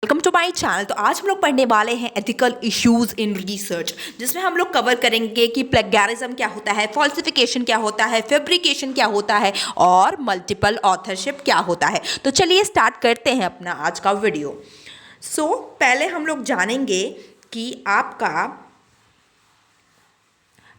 Welcome to my channel. तो आज हम लोग पढ़ने वाले हैं एथिकल इश्यूज इन रिसर्च, जिसमें हम लोग कवर करेंगे कि प्लेगैरिज्म क्या होता है, फॉल्सिफिकेशन क्या होता है, फैब्रिकेशन क्या होता है और मल्टीपल ऑथरशिप क्या होता है। तो चलिए स्टार्ट करते हैं अपना आज का वीडियो। पहले हम लोग जानेंगे कि आपका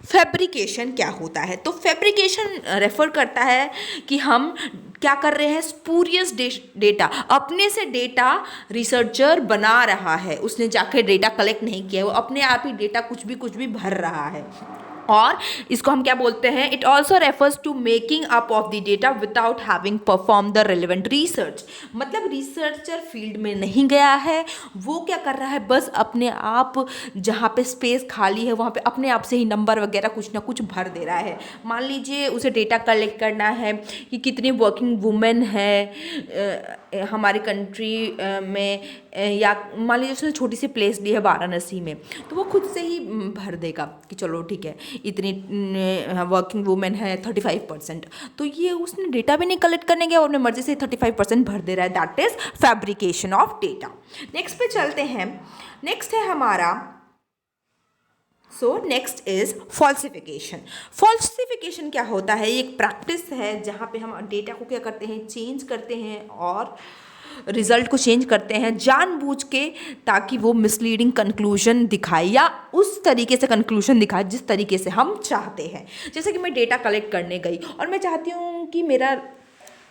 फैब्रिकेशन क्या होता है। तो फैब्रिकेशन रेफर करता है कि हम क्या कर रहे हैं, स्पूरियस डेटा, अपने से डेटा रिसर्चर बना रहा है, उसने जाकर डेटा कलेक्ट नहीं किया, वो अपने आप ही डेटा कुछ भी भर रहा है। और इसको हम क्या बोलते हैं, it also refers to making up of the data without having perform the relevant research. मतलब रिसर्चर फील्ड में नहीं गया है, वो क्या कर रहा है, बस अपने आप जहाँ पे स्पेस खाली है वहाँ पे अपने आप से ही नंबर वगैरह कुछ ना कुछ भर दे रहा है। मान लीजिए उसे डेटा कलेक्ट करना है कि कितनी वर्किंग वुमेन है हमारी कंट्री में, या मान लीजिए उसने छोटी सी प्लेस ली है वाराणसी में, तो वो खुद से ही भर देगा कि चलो ठीक है इतनी वर्किंग वुमेन है 35%। तो ये उसने डेटा भी नहीं कलेक्ट करने गया और अपने मर्जी से 35% भर दे रहा है। That is fabrication of data. Next पे चलते हैं। नेक्स्ट है हमारा नेक्स्ट इज फॉल्सिफिकेशन। फॉल्सिफिकेशन क्या होता है, ये एक प्रैक्टिस है जहाँ पे हम डेटा को क्या करते हैं, चेंज करते हैं और रिजल्ट को चेंज करते हैं जानबूझ के, ताकि वो मिसलीडिंग कंक्लूजन दिखाए या उस तरीके से कंक्लूजन दिखाए जिस तरीके से हम चाहते हैं। जैसे कि मैं डेटा कलेक्ट करने गई और मैं चाहती हूँ कि मेरा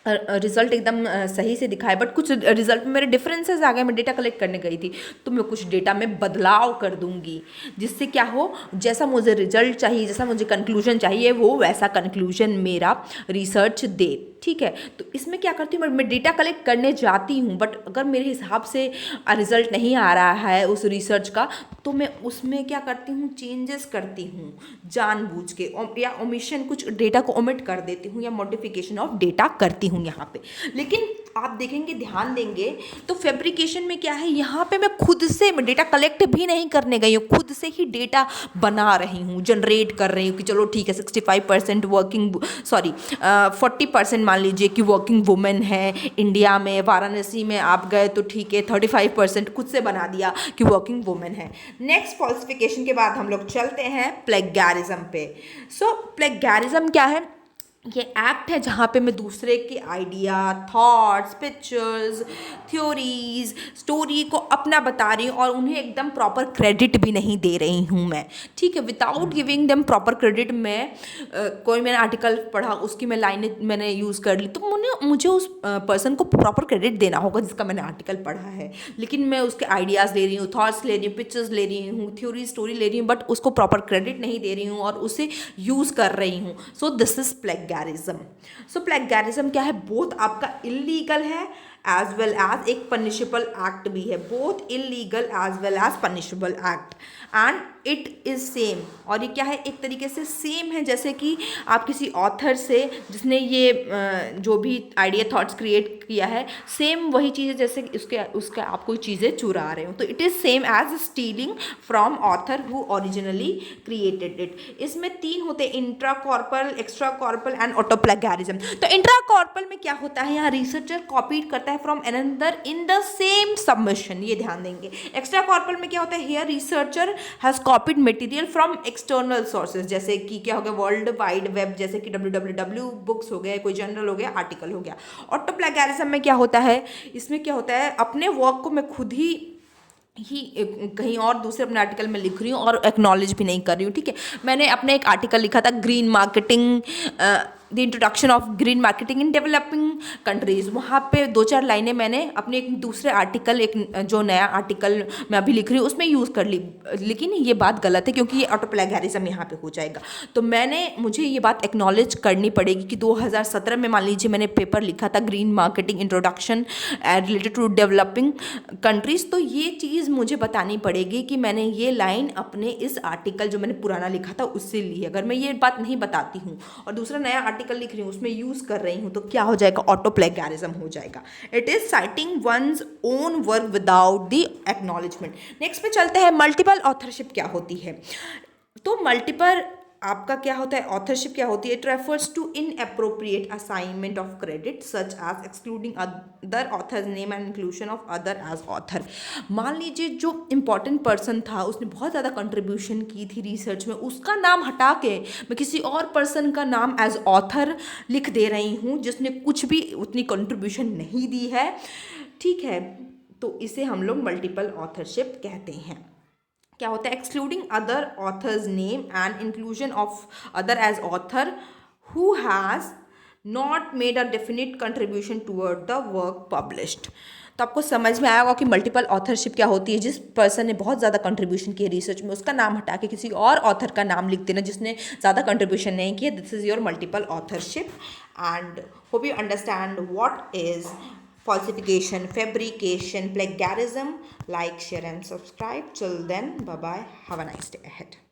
रिज़ल्ट एकदम सही से दिखाए, बट कुछ रिज़ल्ट में मेरे डिफरेंसेस आ गए। मैं डेटा कलेक्ट करने गई थी तो मैं कुछ डेटा में बदलाव कर दूंगी, जिससे क्या हो, जैसा मुझे रिजल्ट चाहिए, जैसा मुझे कंक्लूजन चाहिए, वो वैसा कंक्लूजन मेरा रिसर्च दे। ठीक है, तो इसमें क्या करती हूँ, मैं डेटा कलेक्ट करने जाती हूँ, बट अगर मेरे हिसाब से रिजल्ट नहीं आ रहा है उस रिसर्च का, तो मैं उसमें क्या करती हूँ, चेंजेस करती हूँ जानबूझ के, या ओमिशन, कुछ डेटा को ओमिट कर देती हूँ या मॉडिफिकेशन ऑफ डेटा करती हूँ यहाँ पे। लेकिन आप देखेंगे, ध्यान देंगे तो फैब्रिकेशन में क्या है, यहाँ पे मैं खुद से डेटा कलेक्ट भी नहीं करने गई हूँ, खुद से ही डेटा बना रही हूँ, जनरेट कर रही हूँ कि चलो ठीक है 65% वर्किंग 40% मान लीजिए कि वर्किंग वुमेन है इंडिया में, वाराणसी में आप गए तो ठीक है 35% खुद से बना दिया कि वर्किंग वुमेन है। नेक्स्ट फॉल्सिफिकेशन के बाद हम लोग चलते हैं प्लेगैरिज्म पे। प्लेगैरिज्म क्या है, ये एक्ट है जहाँ पे मैं दूसरे के idea, thoughts, pictures, theories, story को अपना बता रही हूँ और उन्हें एकदम प्रॉपर क्रेडिट भी नहीं दे रही हूँ मैं। ठीक है, without giving them proper credit, मैं कोई मैंने आर्टिकल पढ़ा, उसकी मैं लाइनें मैंने यूज़ कर ली, तो मुझे उस पर्सन को प्रॉपर क्रेडिट देना होगा जिसका मैंने आर्टिकल पढ़ा है। लेकिन मैं उसके आइडियाज़ ले रही हूँ, थॉट्स ले रही हूँ, पिक्चर्स ले रही हूँ, थ्योरी, स्टोरी ले रही हूँ, बट उसको प्रॉपर क्रेडिट नहीं दे रही हूँ और उसे यूज़ कर रही हूँ। So this is plagiarism. Plagiarism क्या है, बोथ आपका इलीगल है एज वेल एज एक पनिशेबल एक्ट भी है, both illegal as well as punishable act, and it is same. और ये क्या है, एक तरीके से सेम है, जैसे कि आप किसी ऑथर से, जिसने ये जो भी आइडिया थॉट्स क्रिएट किया है, सेम वही चीज़ है जैसे उसके आप कोई चीज़ें चुरा रहे हो, तो it is same as stealing from author who originally created it. इसमें 3 होते हैं, intra corpal, extra corpal and auto plagiarism. तो इंट्रा कॉर्पल में क्या होता है, यहाँ रिसर्चर कॉपी करता है from another in the same submission, ये ध्यान देंगे। एक्स्ट्रा कॉर्पल में क्या होता है, here researcher has copied material from external sources, जैसे कि क्या हो गया, वर्ल्ड वाइड वेब, जैसे कि www बुक्स हो गए, कोई जर्नल हो गया, आर्टिकल हो गया। ऑटो प्लेगैरिज्म में क्या होता है, इसमें क्या होता है, अपने वर्क को मैं खुद ही कहीं और दूसरे अपने आर्टिकल में लिख रही हूँ और एक्नॉलेज भी नहीं कर रही हूँ। ठीक है, मैंने अपने एक आर्टिकल लिखा था, green marketing, the introduction of green marketing in developing countries. वहाँ पे 2-4 लाइनें मैंने अपने एक दूसरे आर्टिकल, एक जो नया आर्टिकल मैं अभी लिख रही हूँ उसमें यूज़ कर ली, लेकिन ये बात गलत है क्योंकि ये ऑटो प्लेगैरिज्म यहाँ पे हो जाएगा। तो मुझे ये बात एक्नॉलेज करनी पड़ेगी कि 2017 में मान लीजिए मैंने पेपर लिखा था green marketing introduction related to developing countries, तो ये चीज़ मुझे बतानी पड़ेगी कि मैंने ये लाइन अपने इस आर्टिकल जो मैंने पुराना लिखा था उससे ली है। अगर मैं ये बात नहीं बताती हूँ और दूसरा नया आर्टिकल लिख रही हूँ उसमें यूज़ कर रही हूँ, तो क्या हो जाएगा, ऑटो प्लेगैरिज्म हो जाएगा। It is citing one's own work without the acknowledgement. Next पे चलते हैं, मल्टीपल ऑथरशिप क्या होती है। तो मल्टीपल आपका क्या होता है, ऑथरशिप क्या होती है, it refers to inappropriate assignment of credit such as excluding other authors name and inclusion of other as author. मान लीजिए जो इम्पॉर्टेंट पर्सन था, उसने बहुत ज़्यादा कंट्रीब्यूशन की थी रिसर्च में, उसका नाम हटा के मैं किसी और पर्सन का नाम एज ऑथर लिख दे रही हूँ जिसने कुछ भी उतनी कंट्रीब्यूशन नहीं दी है, ठीक है, तो इसे हम लोग मल्टीपल ऑथरशिप कहते हैं। क्या होता है, excluding other authors name and inclusion of other as author who has not made a definite contribution toward the work published. तो आपको समझ में आया होगा कि मल्टीपल ऑथरशिप क्या होती है। जिस पर्सन ने बहुत ज़्यादा कंट्रीब्यूशन की है रिसर्च में, उसका नाम हटा के किसी और ऑथर का नाम लिख देना जिसने ज़्यादा कंट्रीब्यूशन नहीं किया, this is your multiple authorship. And hope you understand what is falsification, fabrication, plagiarism. Like, share and subscribe. Till then, bye bye, have a nice day ahead.